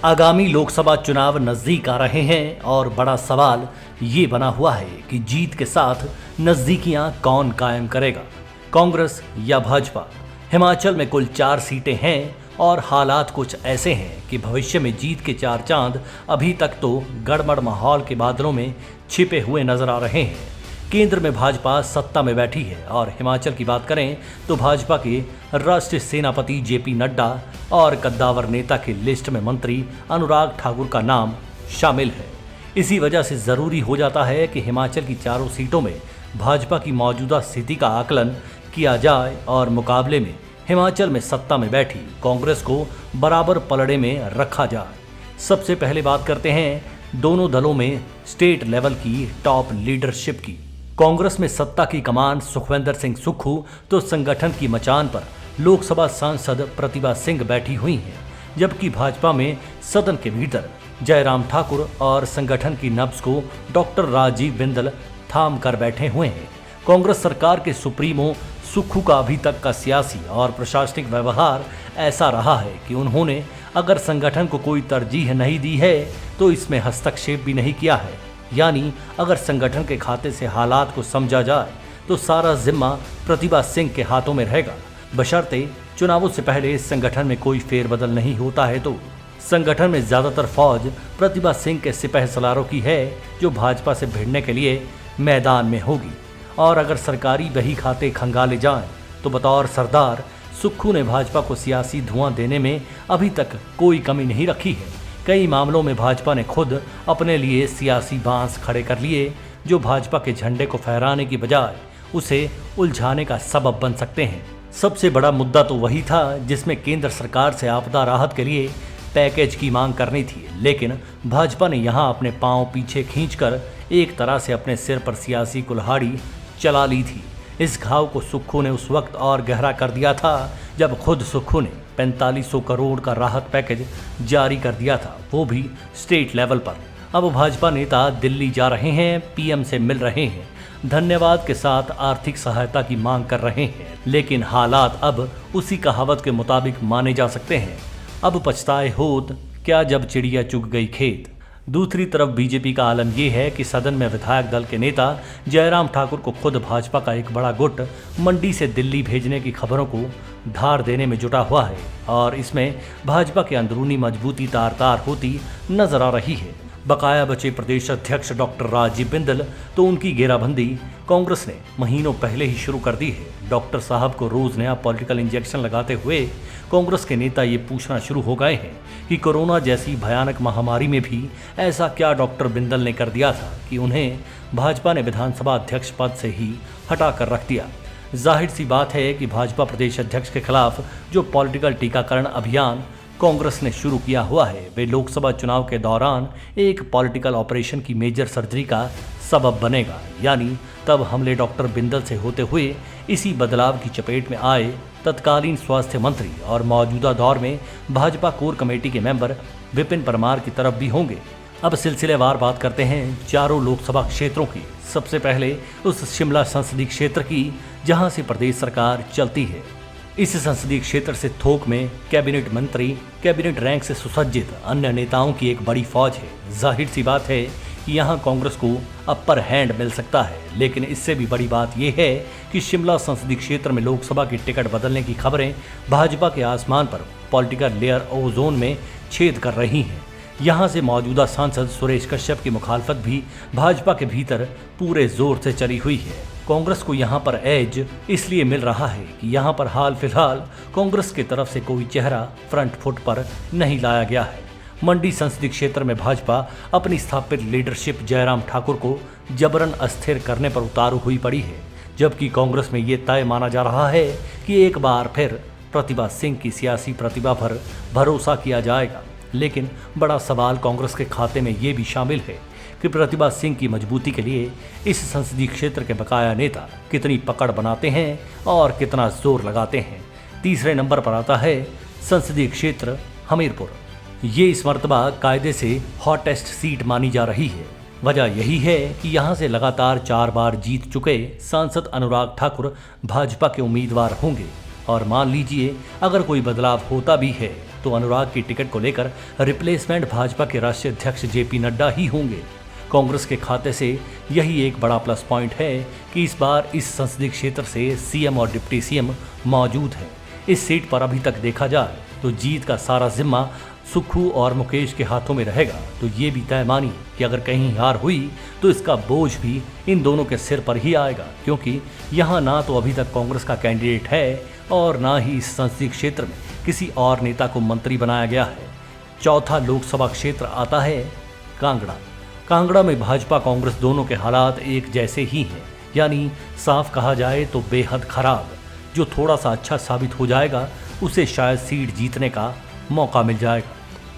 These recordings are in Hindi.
आगामी लोकसभा चुनाव नजदीक आ रहे हैं और बड़ा सवाल ये बना हुआ है कि जीत के साथ नजदीकियां कौन कायम करेगा, कांग्रेस या भाजपा। हिमाचल में कुल 4 सीटें हैं और हालात कुछ ऐसे हैं कि भविष्य में जीत के 4 चांद अभी तक तो गड़बड़ माहौल के बादलों में छिपे हुए नजर आ रहे हैं। केंद्र में भाजपा सत्ता में बैठी है और हिमाचल की बात करें तो भाजपा के राष्ट्रीय सेनापति जेपी नड्डा और कद्दावर नेता की लिस्ट में मंत्री अनुराग ठाकुर का नाम शामिल है। इसी वजह से जरूरी हो जाता है कि हिमाचल की चारों सीटों में भाजपा की मौजूदा स्थिति का आकलन किया जाए और मुकाबले में हिमाचल में सत्ता में बैठी कांग्रेस को बराबर पलड़े में रखा जाए। सबसे पहले बात करते हैं दोनों दलों में स्टेट लेवल की टॉप लीडरशिप की। कांग्रेस में सत्ता की कमान सुखविंदर सिंह सुक्खू तो संगठन की मचान पर लोकसभा सांसद प्रतिभा सिंह बैठी हुई हैं, जबकि भाजपा में सदन के भीतर जयराम ठाकुर और संगठन की नब्ज को डॉक्टर राजीव बिंदल थाम कर बैठे हुए हैं। कांग्रेस सरकार के सुप्रीमो सुक्खू का अभी तक का सियासी और प्रशासनिक व्यवहार ऐसा रहा है कि उन्होंने अगर संगठन को कोई तरजीह नहीं दी है तो इसमें हस्तक्षेप भी नहीं किया है। यानी अगर संगठन के खाते से हालात को समझा जाए तो सारा जिम्मा प्रतिभा सिंह के हाथों में रहेगा, बशर्ते चुनावों से पहले संगठन में कोई फेरबदल नहीं होता है तो। संगठन में ज्यादातर फौज प्रतिभा सिंह के सिपह सलारों की है जो भाजपा से भिड़ने के लिए मैदान में होगी। और अगर सरकारी बही खाते खंगाले जाएं तो बतौर सरदार सुक्खू ने भाजपा को सियासी धुआं देने में अभी तक कोई कमी नहीं रखी है। कई मामलों में भाजपा ने खुद अपने लिए सियासी बांस खड़े कर लिए जो भाजपा के झंडे को फहराने की बजाय उसे उलझाने का सबब बन सकते हैं। सबसे बड़ा मुद्दा तो वही था जिसमें केंद्र सरकार से आपदा राहत के लिए पैकेज की मांग करनी थी, लेकिन भाजपा ने यहां अपने पांव पीछे खींचकर एक तरह से अपने सिर पर सियासी कुल्हाड़ी चला ली थी। इस घाव को सुक्खू ने उस वक्त और गहरा कर दिया था जब खुद सुक्खू ने 4500 करोड़ का राहत पैकेज जारी कर दिया था, वो भी स्टेट लेवल पर। अब भाजपा नेता दिल्ली जा रहे हैं, पीएम से मिल रहे हैं, धन्यवाद के साथ आर्थिक सहायता की मांग कर रहे हैं, लेकिन हालात अब उसी कहावत के मुताबिक माने जा सकते हैं, अब पछताए होत क्या जब चिड़िया चुग गई खेत। दूसरी तरफ बीजेपी का आलम यह है कि सदन में विधायक दल के नेता जयराम ठाकुर को खुद भाजपा का एक बड़ा गुट मंडी से दिल्ली भेजने की खबरों को धार देने में जुटा हुआ है और इसमें भाजपा के अंदरूनी मजबूती तार तार होती नजर आ रही है। बकाया बचे प्रदेश अध्यक्ष डॉक्टर राजीव बिंदल तो उनकी घेराबंदी कांग्रेस ने महीनों पहले ही शुरू कर दी है। डॉक्टर साहब को रोज नया पॉलिटिकल इंजेक्शन लगाते हुए कांग्रेस के नेता ये पूछना शुरू हो गए हैं कि कोरोना जैसी भयानक महामारी में भी ऐसा क्या डॉक्टर बिंदल ने कर दिया था कि उन्हें भाजपा ने विधानसभा अध्यक्ष पद से ही हटा कर रख दिया। जाहिर सी बात है कि भाजपा प्रदेश अध्यक्ष के खिलाफ जो पॉलिटिकल टीकाकरण अभियान कांग्रेस ने शुरू किया हुआ है वे लोकसभा चुनाव के दौरान एक पॉलिटिकल ऑपरेशन की मेजर सर्जरी का सबब बनेगा। यानी तब हमले डॉक्टर बिंदल से होते हुए इसी बदलाव की चपेट में आए तत्कालीन स्वास्थ्य मंत्री और मौजूदा दौर में भाजपा कोर कमेटी के मेंबर विपिन परमार की तरफ भी होंगे। अब सिलसिलेवार बात करते हैं चारों लोकसभा क्षेत्रों की। सबसे पहले उस शिमला संसदीय क्षेत्र की जहां से प्रदेश सरकार चलती है। इस संसदीय क्षेत्र से थोक में कैबिनेट मंत्री, कैबिनेट रैंक से सुसज्जित अन्य नेताओं की एक बड़ी फौज है। जाहिर सी बात है कि यहाँ कांग्रेस को अपर हैंड मिल सकता है, लेकिन इससे भी बड़ी बात यह है कि शिमला संसदीय क्षेत्र में लोकसभा की टिकट बदलने की खबरें भाजपा के आसमान पर पॉलिटिकल लेयर ओजोन में छेद कर रही हैं। यहाँ से मौजूदा सांसद सुरेश कश्यप की मुखालफत भी भाजपा के भीतर पूरे जोर से चली हुई है। कांग्रेस को यहाँ पर एज इसलिए मिल रहा है कि यहाँ पर हाल फिलहाल कांग्रेस की तरफ से कोई चेहरा फ्रंट फुट पर नहीं लाया गया है। मंडी संसदीय क्षेत्र में भाजपा अपनी स्थापित लीडरशिप जयराम ठाकुर को जबरन अस्थिर करने पर उतारू हुई पड़ी है, जबकि कांग्रेस में ये तय माना जा रहा है कि एक बार फिर प्रतिभा सिंह की सियासी प्रतिभा पर भरोसा किया जाएगा। लेकिन बड़ा सवाल कांग्रेस के खाते में ये भी शामिल है कि प्रतिभा सिंह की मजबूती के लिए इस संसदीय क्षेत्र के बकाया नेता कितनी पकड़ बनाते हैं और कितना जोर लगाते हैं। तीसरे नंबर पर आता है संसदीय क्षेत्र हमीरपुर। ये इस मर्तबा कायदे से हॉटेस्ट सीट मानी जा रही है। वजह यही है कि यहाँ से लगातार 4 बार जीत चुके सांसद अनुराग ठाकुर भाजपा के उम्मीदवार होंगे और मान लीजिए अगर कोई बदलाव होता भी है तो अनुराग की टिकट को लेकर रिप्लेसमेंट भाजपा के राष्ट्रीय अध्यक्ष जेपी नड्डा ही होंगे। कांग्रेस के खाते से यही एक बड़ा प्लस पॉइंट है कि इस बार इस संसदीय क्षेत्र से सीएम और डिप्टी सीएम मौजूद हैं। इस सीट पर अभी तक देखा जाए तो जीत का सारा जिम्मा सुक्खू और मुकेश के हाथों में रहेगा। तो ये भी तय मानिए कि अगर कहीं हार हुई तो इसका बोझ भी इन दोनों के सिर पर ही आएगा, क्योंकि यहाँ ना तो अभी तक कांग्रेस का कैंडिडेट है और ना ही इस संसदीय क्षेत्र में किसी और नेता को मंत्री बनाया गया है। चौथा लोकसभा क्षेत्र आता है कांगड़ा। कांगड़ा में भाजपा कांग्रेस दोनों के हालात एक जैसे ही हैं, यानी साफ कहा जाए तो बेहद खराब। जो थोड़ा सा अच्छा साबित हो जाएगा उसे शायद सीट जीतने का मौका मिल जाएगा।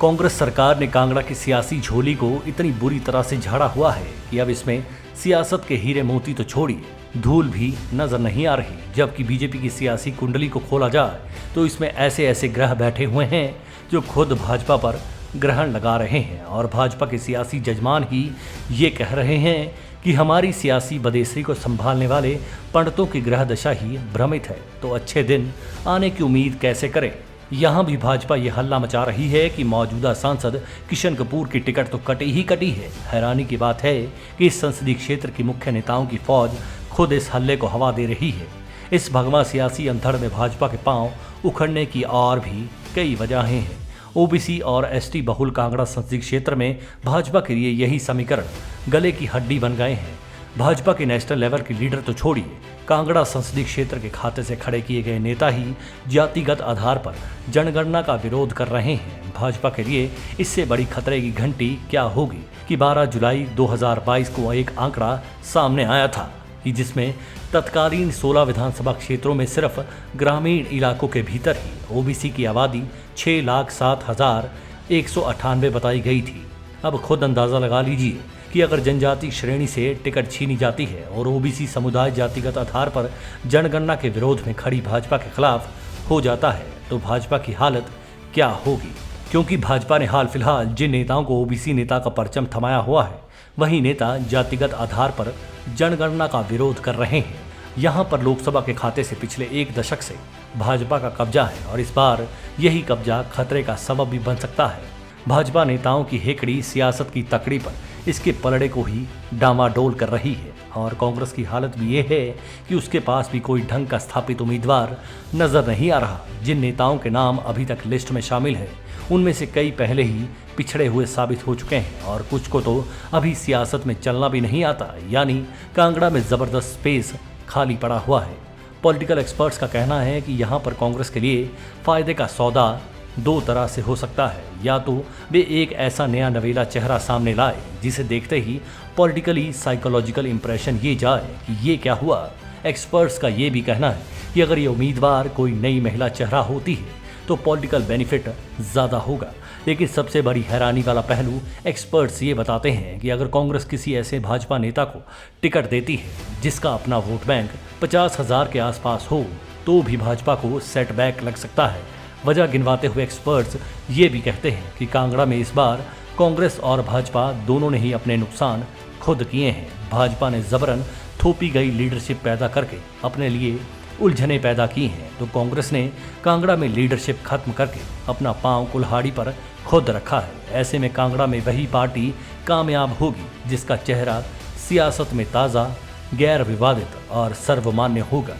कांग्रेस सरकार ने कांगड़ा की सियासी झोली को इतनी बुरी तरह से झाड़ा हुआ है कि अब इसमें सियासत के हीरे मोती तो छोड़िए, धूल भी नजर नहीं आ रही। जबकि बीजेपी की सियासी कुंडली को खोला जाए तो इसमें ऐसे ऐसे ग्रह बैठे हुए हैं जो खुद भाजपा पर ग्रहण लगा रहे हैं और भाजपा के सियासी जजमान ही ये कह रहे हैं कि हमारी सियासी बदेसरी को संभालने वाले पंडितों की ग्रह दशा ही भ्रमित है, तो अच्छे दिन आने की उम्मीद कैसे करें। यहाँ भी भाजपा ये हल्ला मचा रही है कि मौजूदा सांसद किशन कपूर की टिकट तो कटी ही कटी है। हैरानी की बात है कि इस संसदीय क्षेत्र की मुख्य नेताओं की फौज खुद इस हल्ले को हवा दे रही है। इस भगवा सियासी अंधड़ में भाजपा के पांव उखड़ने की और भी कई वजहें हैं। ओबीसी और एसटी बहुल कांगड़ा संसदीय क्षेत्र में भाजपा के लिए यही समीकरण गले की हड्डी बन गए हैं। भाजपा के नेशनल लेवल के लीडर तो छोड़िए, कांगड़ा संसदीय क्षेत्र के खाते से खड़े किए गए नेता ही जातिगत आधार पर जनगणना का विरोध कर रहे हैं। भाजपा के लिए इससे बड़ी खतरे की घंटी क्या होगी कि 12 जुलाई 2022 को एक आंकड़ा सामने आया था कि जिसमें तत्कालीन 16 विधानसभा क्षेत्रों में सिर्फ ग्रामीण इलाकों के भीतर ही ओबीसी की आबादी 6,07,198 बताई गई थी। अब खुद अंदाज़ा लगा लीजिए कि अगर जनजाति श्रेणी से टिकट छीनी जाती है और ओबीसी समुदाय जातिगत आधार पर जनगणना के विरोध में खड़ी भाजपा के खिलाफ हो जाता है तो भाजपा की हालत क्या होगी। क्योंकि भाजपा ने हाल फिलहाल जिन नेताओं को ओबीसी नेता का परचम थमाया हुआ है वही नेता जातिगत आधार पर जनगणना का विरोध कर रहे हैं। यहाँ पर लोकसभा के खाते से पिछले एक दशक से भाजपा का कब्जा है और इस बार यही कब्जा खतरे का सबब भी बन सकता है। भाजपा नेताओं की हेकड़ी सियासत की तकड़ी पर इसके पलड़े को ही डामाडोल कर रही है और कांग्रेस की हालत भी ये है कि उसके पास भी कोई ढंग का स्थापित उम्मीदवार नजर नहीं आ रहा। जिन नेताओं के नाम अभी तक लिस्ट में शामिल है उनमें से कई पहले ही पिछड़े हुए साबित हो चुके हैं और कुछ को तो अभी सियासत में चलना भी नहीं आता, यानी कांगड़ा में जबरदस्त स्पेस खाली पड़ा हुआ है। पॉलिटिकल एक्सपर्ट्स का कहना है कि यहाँ पर कांग्रेस के लिए फायदे का सौदा दो तरह से हो सकता है। या तो वे एक ऐसा नया नवेला चेहरा सामने लाए जिसे देखते ही पॉलिटिकली साइकोलॉजिकल इंप्रेशन ये जाए कि ये क्या हुआ। एक्सपर्ट्स का ये भी कहना है कि अगर ये उम्मीदवार कोई नई महिला चेहरा होती है तो पॉलिटिकल बेनिफिट ज़्यादा होगा। लेकिन सबसे बड़ी हैरानी वाला पहलू एक्सपर्ट्स ये बताते हैं कि अगर कांग्रेस किसी ऐसे भाजपा नेता को टिकट देती है जिसका अपना वोट बैंक 50,000 के आसपास हो तो भी भाजपा को सेटबैक लग सकता है। वजह गिनवाते हुए एक्सपर्ट्स ये भी कहते हैं कि कांगड़ा में इस बार कांग्रेस और भाजपा दोनों ने ही अपने नुकसान खुद किए हैं। भाजपा ने जबरन थोपी गई लीडरशिप पैदा करके अपने लिए उलझने पैदा की हैं तो कांग्रेस ने कांगड़ा में लीडरशिप खत्म करके अपना पांव कुल्हाड़ी पर खुद रखा है। ऐसे में कांगड़ा में वही पार्टी कामयाब होगी जिसका चेहरा सियासत में ताज़ा, गैर विवादित और सर्वमान्य होगा।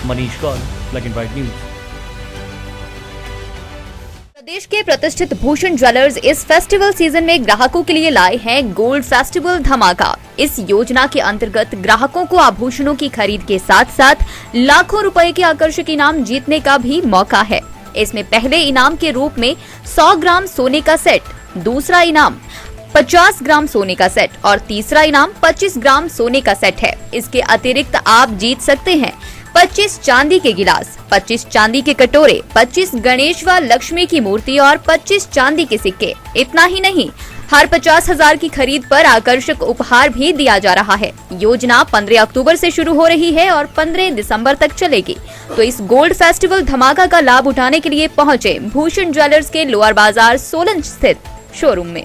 Manish Kaul, black and white news. प्रदेश के प्रतिष्ठित भूषण ज्वेलर्स इस फेस्टिवल सीजन में ग्राहकों के लिए लाए हैं गोल्ड फेस्टिवल धमाका। इस योजना के अंतर्गत ग्राहकों को आभूषणों की खरीद के साथ साथ लाखों रुपए के आकर्षक इनाम जीतने का भी मौका है। इसमें पहले इनाम के रूप में 100 ग्राम सोने का सेट, दूसरा इनाम 50 ग्राम सोने का सेट और तीसरा इनाम 25 ग्राम सोने का सेट है। इसके अतिरिक्त आप जीत सकते हैं 25 चांदी के गिलास, 25 चांदी के कटोरे, 25 गणेश व लक्ष्मी की मूर्ति और 25 चांदी के सिक्के। इतना ही नहीं, हर 50,000 की खरीद पर आकर्षक उपहार भी दिया जा रहा है। योजना 15 अक्टूबर से शुरू हो रही है और 15 दिसंबर तक चलेगी। तो इस गोल्ड फेस्टिवल धमाका का लाभ उठाने के लिए पहुंचे भूषण ज्वेलर्स के लोअर बाजार सोलन स्थित शोरूम में।